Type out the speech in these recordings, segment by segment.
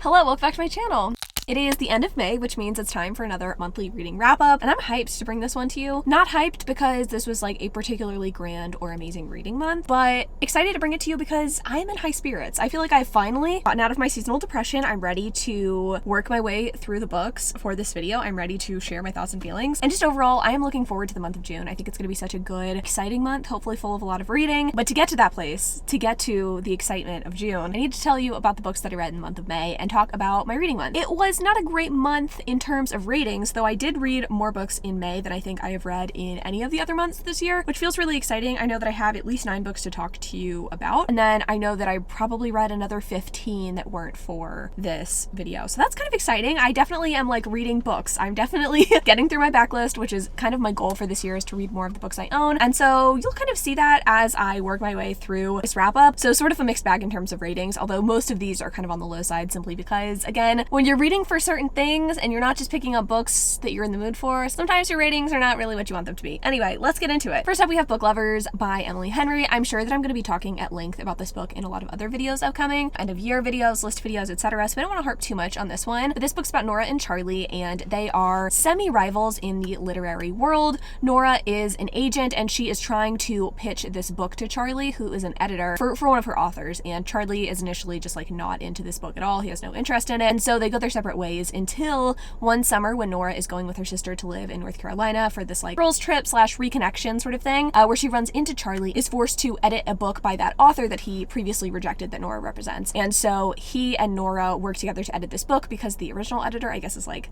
Hello, welcome back to my channel. It is the end of May, which means it's time for another monthly reading wrap-up, and I'm hyped to bring this one to you. Not hyped because this was like a particularly grand or amazing reading month, but excited to bring it to you because I am in high spirits. I feel like I've finally gotten out of my seasonal depression. I'm ready to work my way through the books for this video. I'm ready to share my thoughts and feelings, and just overall, I am looking forward to the month of June. I think it's going to be such a good, exciting month, hopefully full of a lot of reading. But to get to that place, to get to the excitement of June, I need to tell you about the books that I read in the month of May and talk about my reading month. It was not a great month in terms of ratings, though I did read more books in May than I think I have read in any of the other months this year, which feels really exciting. I know that I have at least 9 books to talk to you about, and then I know that I probably read another 15 that weren't for this video, so that's kind of exciting. I definitely am like reading books. I'm definitely getting through my backlist, which is kind of my goal for this year, is to read more of the books I own, and so you'll kind of see that as I work my way through this wrap up. So sort of a mixed bag in terms of ratings, although most of these are kind of on the low side simply because, again, when you're reading for certain things and you're not just picking up books that you're in the mood for, sometimes your ratings are not really what you want them to be. Anyway, let's get into it. First up, we have Book Lovers by Emily Henry. I'm sure that I'm going to be talking at length about this book in a lot of other videos upcoming, end of year videos, list videos, etc. So I don't want to harp too much on this one. But this book's about Nora and Charlie, and they are semi-rivals in the literary world. Nora is an agent, and she is trying to pitch this book to Charlie, who is an editor for one of her authors. And Charlie is initially just like not into this book at all. He has no interest in it. And so they go their separate ways until one summer when Nora is going with her sister to live in North Carolina for this like girls trip / reconnection sort of thing, where she runs into Charlie, is forced to edit a book by that author that he previously rejected that Nora represents. And so he and Nora work together to edit this book because the original editor, I guess, is like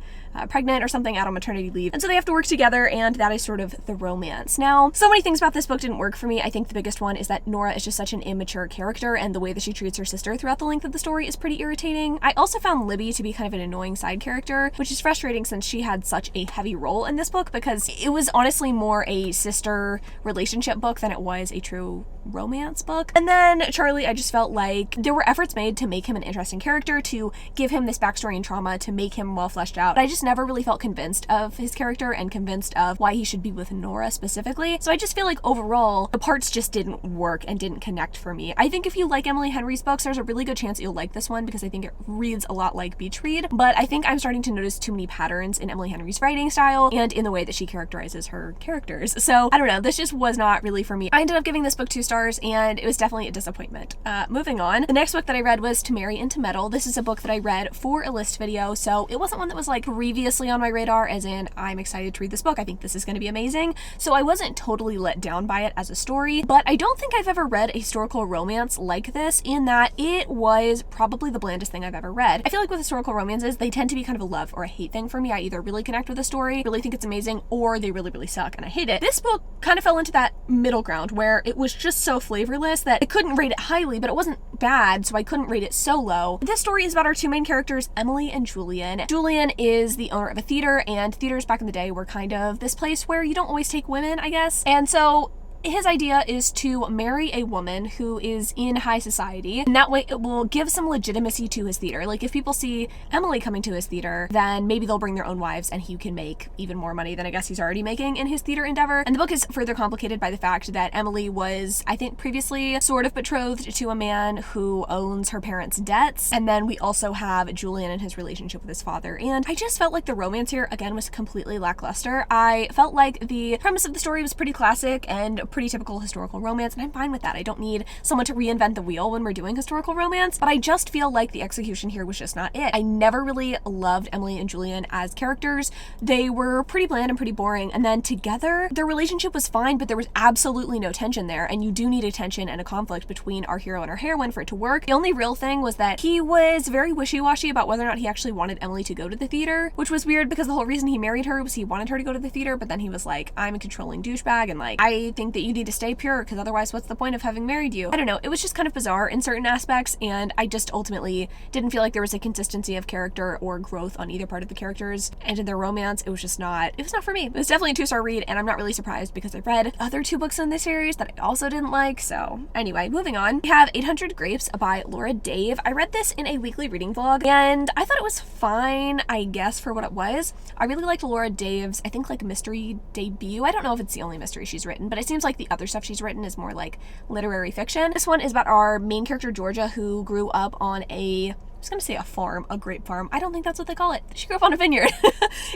pregnant or something, out on maternity leave. And so they have to work together, and that is sort of the romance. Now, so many things about this book didn't work for me. I think the biggest one is that Nora is just such an immature character, and the way that she treats her sister throughout the length of the story is pretty irritating. I also found Libby to be kind of an annoying side character, which is frustrating since she had such a heavy role in this book, because it was honestly more a sister relationship book than it was a true romance book. And then Charlie, I just felt like there were efforts made to make him an interesting character, to give him this backstory and trauma, to make him well fleshed out, but I just never really felt convinced of his character and convinced of why he should be with Nora specifically. So I just feel like overall the parts just didn't work and didn't connect for me. I think if you like Emily Henry's books, there's a really good chance that you'll like this one, because I think it reads a lot like Beach Read, but I think I'm starting to notice too many patterns in Emily Henry's writing style and in the way that she characterizes her characters. So I don't know, this just was not really for me. I ended up giving this book 2 stars, and it was definitely a disappointment. Moving on, the next book that I read was To Marry and to Meddle. This is a book that I read for a list video, so it wasn't one that was like previously on my radar, as in I'm excited to read this book, I think this is going to be amazing. So I wasn't totally let down by it as a story, but I don't think I've ever read a historical romance like this, in that it was probably the blandest thing I've ever read. I feel like with historical romances, they tend to be kind of a love or a hate thing for me. I either really connect with a story, really think it's amazing, or they really, really suck and I hate it. This book kind of fell into that middle ground where it was just so flavorless that I couldn't rate it highly, but it wasn't bad, so I couldn't rate it so low. This story is about our 2 main characters, Emily and Julian. Julian is the owner of a theater, and theaters back in the day were kind of this place where you don't always take women, I guess. And so his idea is to marry a woman who is in high society, and that way it will give some legitimacy to his theater. Like, if people see Emily coming to his theater, then maybe they'll bring their own wives and he can make even more money than I guess he's already making in his theater endeavor. And the book is further complicated by the fact that Emily was, I think, previously sort of betrothed to a man who owns her parents' debts. And then we also have Julian and his relationship with his father. And I just felt like the romance here, again, was completely lackluster. I felt like the premise of the story was pretty classic and pretty typical historical romance, and I'm fine with that. I don't need someone to reinvent the wheel when we're doing historical romance, but I just feel like the execution here was just not it. I never really loved Emily and Julian as characters. They were pretty bland and pretty boring, and then together, their relationship was fine, but there was absolutely no tension there, and you do need a tension and a conflict between our hero and our heroine for it to work. The only real thing was that he was very wishy-washy about whether or not he actually wanted Emily to go to the theater, which was weird because the whole reason he married her was he wanted her to go to the theater, but then he was like, I'm a controlling douchebag, and like, I think that you need to stay pure, because otherwise what's the point of having married you? I don't know, it was just kind of bizarre in certain aspects, and I just ultimately didn't feel like there was a consistency of character or growth on either part of the characters, and in their romance, it was not for me. It was definitely a 2-star read, and I'm not really surprised because I read other 2 books in this series that I also didn't like. So anyway, moving on, we have 800 Grapes by Laura Dave. I read this in a weekly reading vlog, and I thought it was fine, I guess, for what it was. I really liked Laura Dave's, I think, like, mystery debut. I don't know if it's the only mystery she's written, but it seems like the other stuff she's written is more like literary fiction. This one is about our main character, Georgia, who grew up on a was gonna say a farm, a grape farm. I don't think that's what they call it. She grew up on a vineyard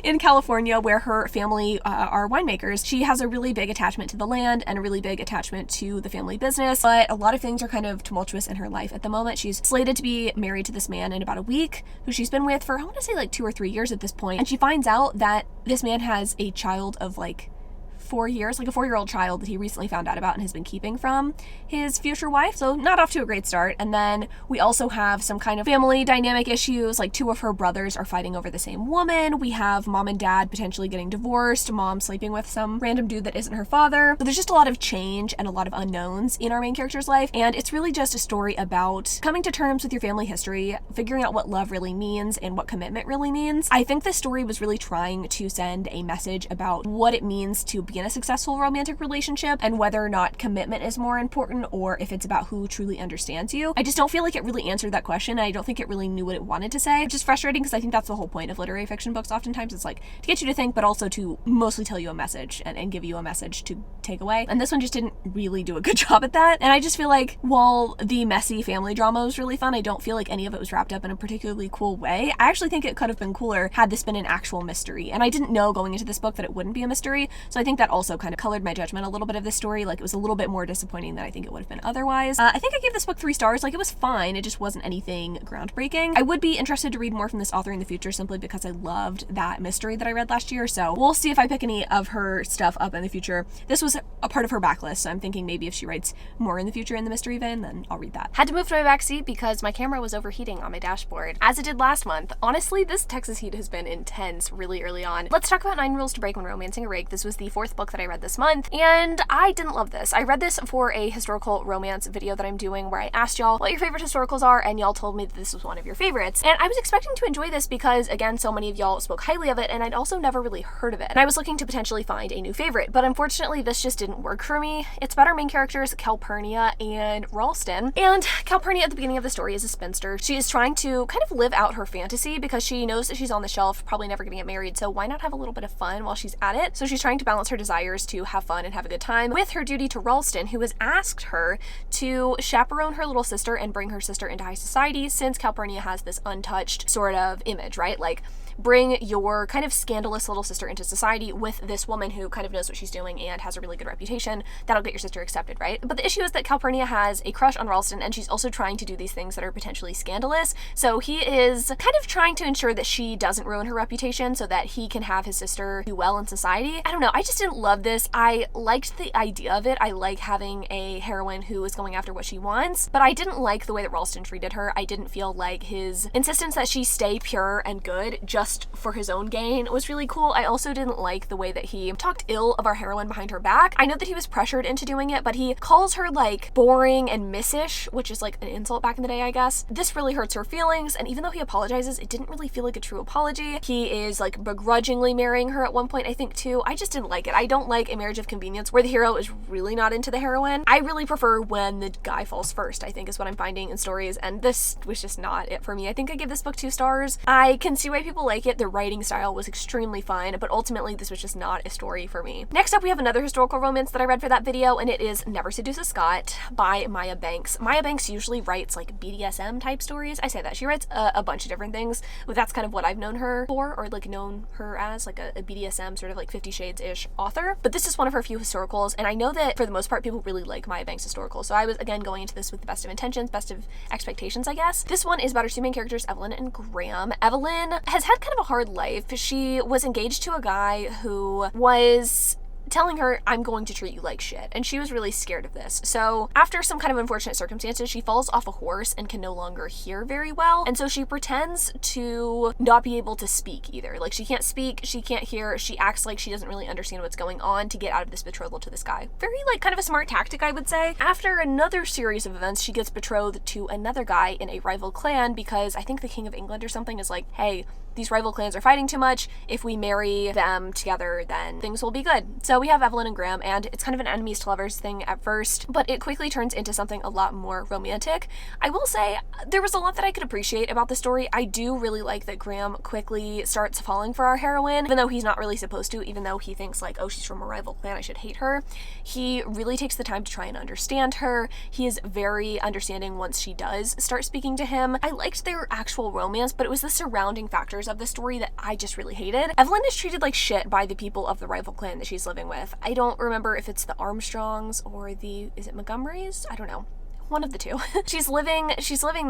in California where her family are winemakers. She has a really big attachment to the land and a really big attachment to the family business, but a lot of things are kind of tumultuous in her life at the moment. She's slated to be married to this man in about a week, who she's been with for, I want to say like 2 or 3 years at this point, and she finds out that this man has a child of like 4 years, like a 4-year-old child that he recently found out about and has been keeping from his future wife. So not off to a great start. And then we also have some kind of family dynamic issues, like 2 of her brothers are fighting over the same woman. We have mom and dad potentially getting divorced, mom sleeping with some random dude that isn't her father. So there's just a lot of change and a lot of unknowns in our main character's life. And it's really just a story about coming to terms with your family history, figuring out what love really means and what commitment really means. I think this story was really trying to send a message about what it means to be in a successful romantic relationship and whether or not commitment is more important or if it's about who truly understands you. I just don't feel like it really answered that question. I don't think it really knew what it wanted to say, which is frustrating because I think that's the whole point of literary fiction books oftentimes. It's like to get you to think, but also to mostly tell you a message and give you a message to take away. And this one just didn't really do a good job at that. And I just feel like while the messy family drama was really fun, I don't feel like any of it was wrapped up in a particularly cool way. I actually think it could have been cooler had this been an actual mystery. And I didn't know going into this book that it wouldn't be a mystery. So I think that also kind of colored my judgment a little bit of this story. Like it was a little bit more disappointing than I think it would have been otherwise. I think I gave this book 3 stars. Like it was fine. It just wasn't anything groundbreaking. I would be interested to read more from this author in the future simply because I loved that mystery that I read last year. So we'll see if I pick any of her stuff up in the future. This was a part of her backlist. So I'm thinking maybe if she writes more in the future in the mystery vein, then I'll read that. Had to move to my backseat because my camera was overheating on my dashboard, as it did last month. Honestly, this Texas heat has been intense really early on. Let's talk about 9 Rules to Break When Romancing a Rake. This was the 4th book that I read this month, and I didn't love this. I read this for a historical romance video that I'm doing where I asked y'all what your favorite historicals are, and y'all told me that this was one of your favorites. And I was expecting to enjoy this because, again, so many of y'all spoke highly of it, and I'd also never really heard of it. And I was looking to potentially find a new favorite, but unfortunately this just didn't work for me. It's about our main characters, Calpurnia and Ralston. And Calpurnia at the beginning of the story is a spinster. She is trying to kind of live out her fantasy because she knows that she's on the shelf, probably never gonna get married, so why not have a little bit of fun while she's at it? So she's trying to balance her desires to have fun and have a good time with her duty to Ralston, who has asked her to chaperone her little sister and bring her sister into high society, since Calpurnia has this untouched sort of image, right? Like, bring your kind of scandalous little sister into society with this woman who kind of knows what she's doing and has a really good reputation. That'll get your sister accepted, right? But the issue is that Calpurnia has a crush on Ralston, and she's also trying to do these things that are potentially scandalous. So he is kind of trying to ensure that she doesn't ruin her reputation so that he can have his sister do well in society. I don't know, I just didn't love this. I liked the idea of it. I like having a heroine who is going after what she wants, but I didn't like the way that Ralston treated her. I didn't feel like his insistence that she stay pure and good just for his own gain was really cool. I also didn't like the way that he talked ill of our heroine behind her back. I know that he was pressured into doing it, but he calls her like boring and missish, which is like an insult back in the day, I guess. This really hurts her feelings, and even though he apologizes, it didn't really feel like a true apology. He is like begrudgingly marrying her at one point, I think, too. I just didn't like it. I don't like a marriage of convenience where the hero is really not into the heroine. I really prefer when the guy falls first, I think, is what I'm finding in stories, and this was just not it for me. I think I give this book 2 stars. I can see why people like it. The writing style was extremely fun, but ultimately this was just not a story for me. Next up, we have another historical romance that I read for that video, and it is Never Seduce a Scot by Maya Banks. Maya Banks usually writes like BDSM type stories. I say that. She writes a bunch of different things, but that's kind of what I've known her for, or like known her as, like a BDSM sort of like 50 Shades-ish author. But this is one of her few historicals, and I know that for the most part people really like Maya Banks historicals, so I was again going into this with the best of intentions, best of expectations, I guess. This one is about our 2 main characters, Evelyn and Graham. Evelyn has had kind of a hard life. She was engaged to a guy who was telling her, I'm going to treat you like shit, and she was really scared of this. So after some kind of unfortunate circumstances, she falls off a horse and can no longer hear very well, and so she pretends to not be able to speak either. Like, she can't speak, she can't hear, she acts like she doesn't really understand what's going on to get out of this betrothal to this guy. Very, like, kind of a smart tactic, I would say. After another series of events, she gets betrothed to another guy in a rival clan because I think the King of England or something is like, hey, these rival clans are fighting too much. If we marry them together, then things will be good. So we have Evelyn and Graham, and it's kind of an enemies to lovers thing at first, but it quickly turns into something a lot more romantic. I will say there was a lot that I could appreciate about the story. I do really like that Graham quickly starts falling for our heroine, even though he's not really supposed to, even though he thinks like, oh, she's from a rival clan, I should hate her. He really takes the time to try and understand her. He is very understanding once she does start speaking to him. I liked their actual romance, but it was the surrounding factors of the story that I just really hated. Evelyn is treated like shit by the people of the rival clan that she's living with. I don't remember if it's the Armstrongs or is it Montgomerys? I don't know. One of the two. She's living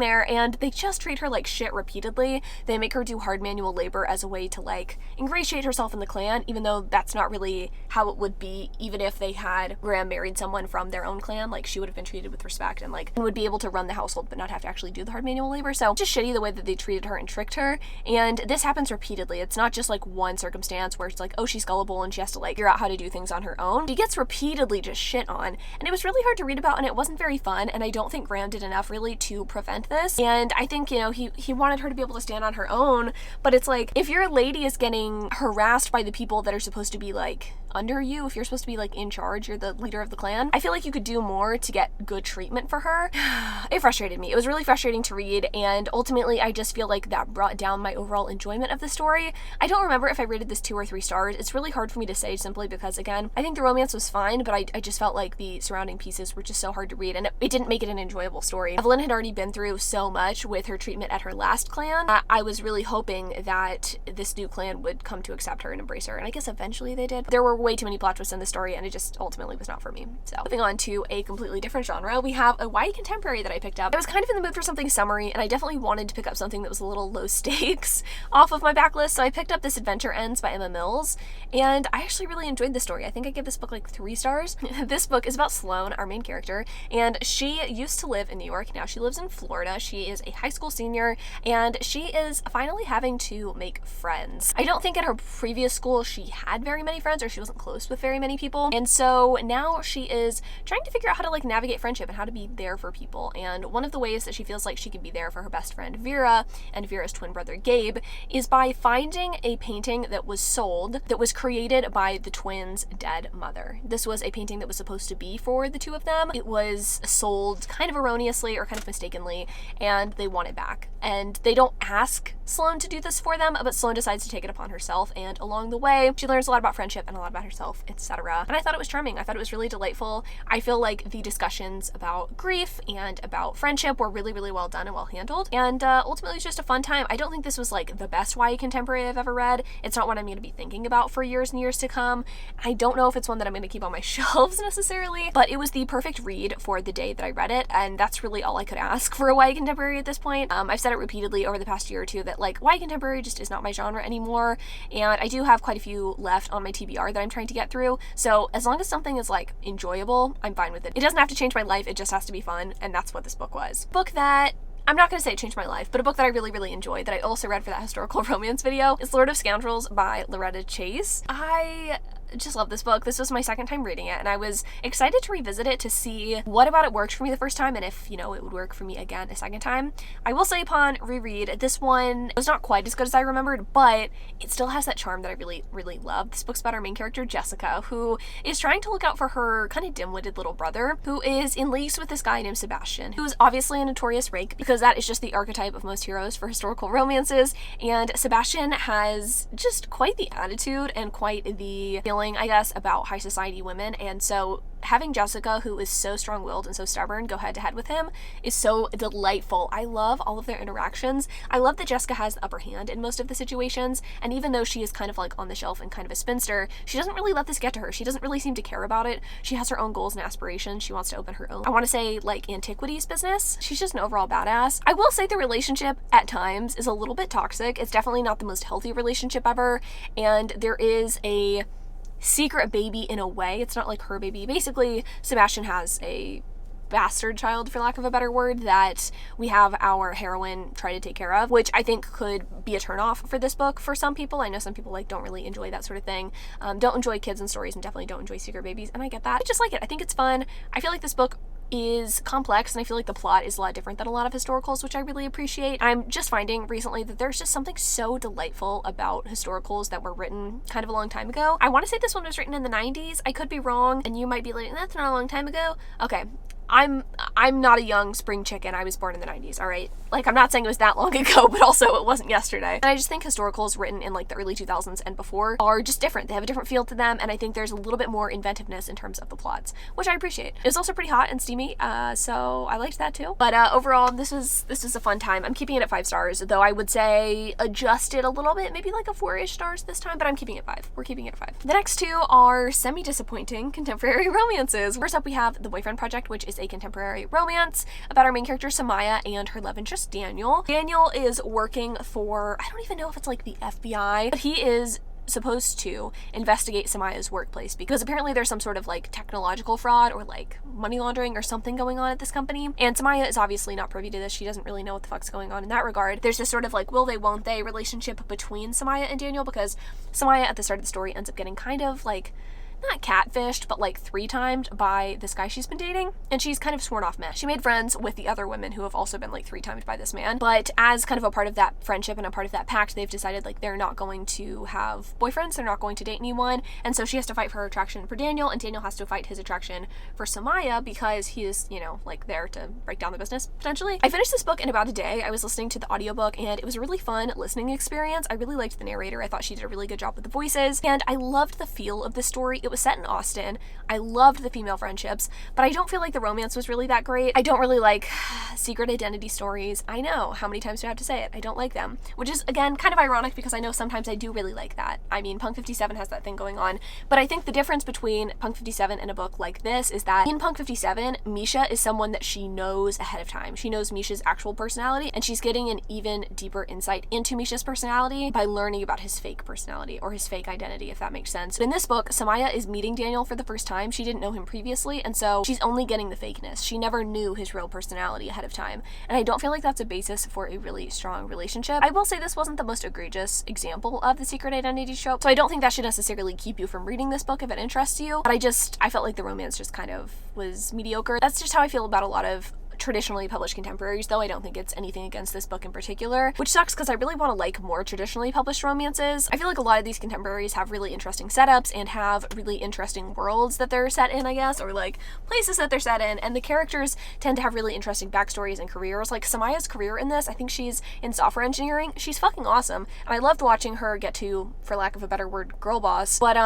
there, and they just treat her like shit repeatedly. They make her do hard manual labor as a way to like ingratiate herself in the clan, even though that's not really how it would be. Even if they had Graham married someone from their own clan, like she would have been treated with respect and like would be able to run the household but not have to actually do the hard manual labor. So just shitty the way that they treated her and tricked her, and this happens repeatedly. It's not just like one circumstance where it's like, oh, she's gullible and she has to like figure out how to do things on her own. She gets repeatedly just shit on, and it was really hard to read about, and it wasn't very fun, and I don't think Graham did enough really to prevent this. And I think, you know, he wanted her to be able to stand on her own, but it's like, if your lady is getting harassed by the people that are supposed to be like under you, if you're supposed to be like in charge, you're the leader of the clan, I feel like you could do more to get good treatment for her. It frustrated me. It was really frustrating to read, and ultimately I just feel like that brought down my overall enjoyment of the story. I don't remember if I rated this 2 or 3 stars. It's really hard for me to say, simply because, again, I think the romance was fine, but I just felt like the surrounding pieces were just so hard to read, and it didn't make it an enjoyable story. Evelyn had already been through so much with her treatment at her last clan. I was really hoping that this new clan would come to accept her and embrace her, and I guess eventually they did. There were way too many plot twists in the story, and it just ultimately was not for me. So moving on to a completely different genre, we have a YA contemporary that I picked up. I was kind of in the mood for something summery, and I definitely wanted to pick up something that was a little low stakes off of my backlist, so I picked up This Adventure Ends by Emma Mills, and I actually really enjoyed the story. I think I gave this book like 3 stars. This book is about Sloane, our main character, and she used to live in New York. Now she lives in Florida. She is a high school senior, and she is finally having to make friends. I don't think in her previous school she had very many friends, or she wasn't close with very many people, and so now she is trying to figure out how to like navigate friendship and how to be there for people. And one of the ways that she feels like she can be there for her best friend Vera and Vera's twin brother Gabe is by finding a painting that was sold that was created by the twins' dead mother. This was a painting that was supposed to be for the two of them. It was sold kind of erroneously or kind of mistakenly, and they want it back. And they don't ask Sloane to do this for them, but Sloane decides to take it upon herself, and along the way she learns a lot about friendship and a lot about herself, etc. And I thought it was charming. I thought it was really delightful. I feel like the discussions about grief and about friendship were really, really well done and well handled, and ultimately it was just a fun time. I don't think this was like the best YA contemporary I've ever read. It's not what I'm going to be thinking about for years and years to come. I don't know if it's one that I'm going to keep on my shelves necessarily, but it was the perfect read for the day that I read it, and that's really all I could ask for a YA contemporary at this point. I've said it repeatedly over the past year or two that like YA contemporary just is not my genre anymore, and I do have quite a few left on my TBR that I'm trying to get through, so as long as something is like enjoyable, I'm fine with it. It doesn't have to change my life, it just has to be fun, and that's what this book was. Book that I'm not going to say it changed my life, but a book that I really, really enjoyed that I also read for that historical romance video is Lord of Scoundrels by Loretta Chase. I just love this book. This was my second time reading it, and I was excited to revisit it to see what about it worked for me the first time and if, you know, it would work for me again a second time. I will say upon reread, this one was not quite as good as I remembered, but it still has that charm that I really, really love. This book's about our main character, Jessica, who is trying to look out for her kind of dim-witted little brother, who is in leagues with this guy named Sebastian, who is obviously a notorious rake, because that is just the archetype of most heroes for historical romances, and Sebastian has just quite the attitude and quite the feeling, I guess, about high society women, and so having Jessica, who is so strong-willed and so stubborn, go head-to-head with him is so delightful. I love all of their interactions. I love that Jessica has the upper hand in most of the situations, and even though she is kind of like on the shelf and kind of a spinster, she doesn't really let this get to her. She doesn't really seem to care about it. She has her own goals and aspirations. She wants to open her own, I want to say, like, antiquities business. She's just an overall badass. I will say the relationship at times is a little bit toxic. It's definitely not the most healthy relationship ever, and there is a secret baby in a way. It's not like her baby. Basically, Sebastian has a bastard child, for lack of a better word, that we have our heroine try to take care of, which I think could be a turnoff for this book for some people. I know some people like don't really enjoy that sort of thing, don't enjoy kids and stories, and definitely don't enjoy secret babies, and I get that. I just like it. I think it's fun. I feel like this book is complex, and I feel like the plot is a lot different than a lot of historicals, which I really appreciate. I'm just finding recently that there's just something so delightful about historicals that were written kind of a long time ago. I want to say this one was written in the 90s. I could be wrong, and you might be like, that's not a long time ago. Okay. I'm not a young spring chicken. I was born in the 90s, all right? Like, I'm not saying it was that long ago, but also it wasn't yesterday. And I just think historicals written in like the early 2000s and before are just different. They have a different feel to them, and I think there's a little bit more inventiveness in terms of the plots, which I appreciate. It was also pretty hot and steamy, so I liked that too. But overall, this was a fun time. I'm keeping it at 5 stars, though I would say adjust it a little bit, maybe like a 4-ish stars this time, but I'm keeping it 5. We're keeping it at 5. The next two are semi-disappointing contemporary romances. First up, we have The Boyfriend Project, which is a contemporary romance about our main character Samaya and her love interest Daniel. Daniel is working for, I don't even know if it's like the FBI, but he is supposed to investigate Samaya's workplace because apparently there's some sort of like technological fraud or like money laundering or something going on at this company, and Samaya is obviously not privy to this. She doesn't really know what the fuck's going on in that regard. There's this sort of like will they won't they relationship between Samaya and Daniel because Samaya at the start of the story ends up getting kind of like not catfished, but like 3-timed by this guy she's been dating, and she's kind of sworn off mess. She made friends with the other women who have also been like 3-timed by this man, but as kind of a part of that friendship and a part of that pact, they've decided like they're not going to have boyfriends, they're not going to date anyone, and so she has to fight for her attraction for Daniel, and Daniel has to fight his attraction for Samaya because he is, you know, like there to break down the business, potentially. I finished this book in about a day. I was listening to the audiobook, and it was a really fun listening experience. I really liked the narrator. I thought she did a really good job with the voices, and I loved the feel of the story. It was set in Austin. I loved the female friendships, but I don't feel like the romance was really that great. I don't really like secret identity stories. I know, how many times do I have to say it? I don't like them, which is, again, kind of ironic because I know sometimes I do really like that. I mean, Punk 57 has that thing going on, but I think the difference between Punk 57 and a book like this is that in Punk 57, Misha is someone that she knows ahead of time. She knows Misha's actual personality, and she's getting an even deeper insight into Misha's personality by learning about his fake personality or his fake identity, if that makes sense. But in this book, Samaya is meeting Daniel for the first time. She didn't know him previously, and so she's only getting the fakeness. She never knew his real personality ahead of time, and I don't feel like that's a basis for a really strong relationship. I will say this wasn't the most egregious example of the secret identity trope, so I don't think that should necessarily keep you from reading this book if it interests you, but I felt like the romance just kind of was mediocre. That's just how I feel about a lot of traditionally published contemporaries, though I don't think it's anything against this book in particular, which sucks because I really want to like more traditionally published romances. I feel like a lot of these contemporaries have really interesting setups and have really interesting worlds that they're set in, I guess, or like places that they're set in, and the characters tend to have really interesting backstories and careers. Like Samaya's career in this, I think she's in software engineering. She's fucking awesome, and I loved watching her get to, for lack of a better word, girl boss, but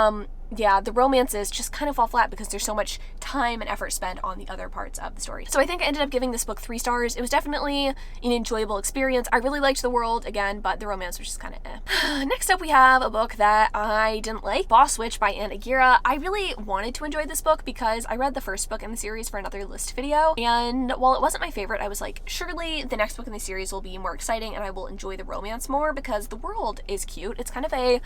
yeah, the romances just kind of fall flat because there's so much time and effort spent on the other parts of the story. So I think I ended up giving this book 3 stars. It was definitely an enjoyable experience. I really liked the world, again, but the romance was just kind of eh. Next up, we have a book that I didn't like, Boss Switch by Anna Aguirre. I really wanted to enjoy this book because I read the first book in the series for another list video, and while it wasn't my favorite, I was like, surely the next book in the series will be more exciting and I will enjoy the romance more because the world is cute. It's kind of a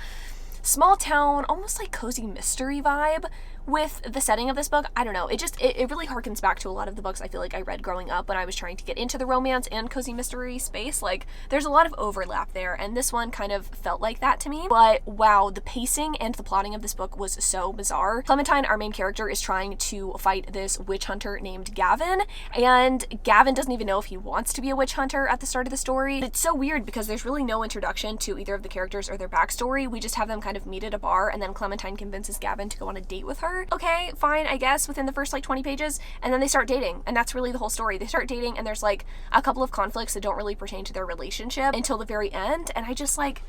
small town, almost like cozy mystery vibe with the setting of this book. I don't know, it really harkens back to a lot of the books I feel like I read growing up when I was trying to get into the romance and cozy mystery space. Like, there's a lot of overlap there, and this one kind of felt like that to me. But wow, the pacing and the plotting of this book was so bizarre. Clementine, our main character, is trying to fight this witch hunter named Gavin, and Gavin doesn't even know if he wants to be a witch hunter at the start of the story. It's so weird because there's really no introduction to either of the characters or their backstory. We just have them kind of meet at a bar, and then Clementine convinces Gavin to go on a date with her. Okay, fine, I guess, within the first like 20 pages, and then they start dating, and that's really the whole story. They start dating, and there's like a couple of conflicts that don't really pertain to their relationship until the very end, and I just like,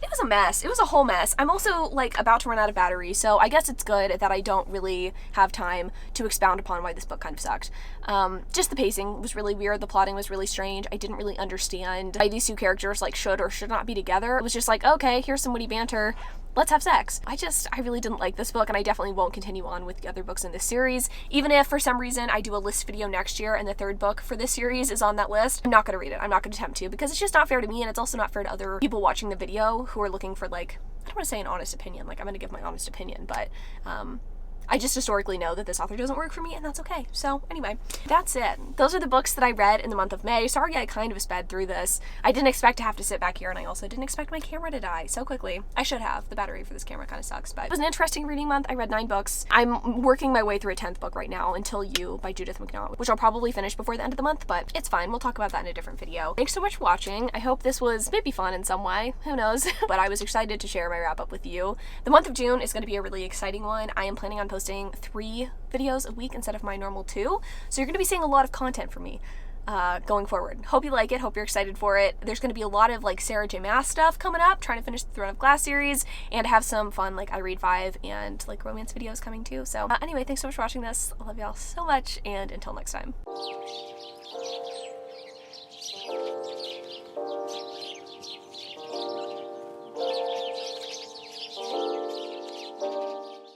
it was a mess. It was a whole mess. I'm also like about to run out of battery, so I guess it's good that I don't really have time to expound upon why this book kind of sucked. Just the pacing was really weird. The plotting was really strange. I didn't really understand why these two characters like should or should not be together. It was just like, okay, here's some witty banter, let's have sex. I really didn't like this book, and I definitely won't continue on with the other books in this series. Even if for some reason I do a list video next year and the 3rd book for this series is on that list, I'm not going to read it. I'm not going to attempt to, because it's just not fair to me, and it's also not fair to other people watching the video who are looking for like, I don't want to say an honest opinion, like I'm going to give my honest opinion, but I just historically know that this author doesn't work for me, and that's okay. So anyway, that's it. Those are the books that I read in the month of May. Sorry I kind of sped through this. I didn't expect to have to sit back here, and I also didn't expect my camera to die so quickly. I should have. The battery for this camera kind of sucks, but it was an interesting reading month. I read 9 books. I'm working my way through a 10th book right now, Until You by Judith McNaught, which I'll probably finish before the end of the month, but it's fine. We'll talk about that in a different video. Thanks so much for watching. I hope this was maybe fun in some way. Who knows? But I was excited to share my wrap up with you. The month of June is going to be a really exciting one. I am planning on posting 3 videos a week instead of my normal 2, so you're going to be seeing a lot of content from me going forward. Hope you like it. Hope you're excited for it. There's going to be a lot of like Sarah J. Maas stuff coming up, trying to finish the Throne of Glass series, and have some fun like I Read 5 and like romance videos coming too. So anyway, thanks so much for watching this. I love y'all so much, and until next time.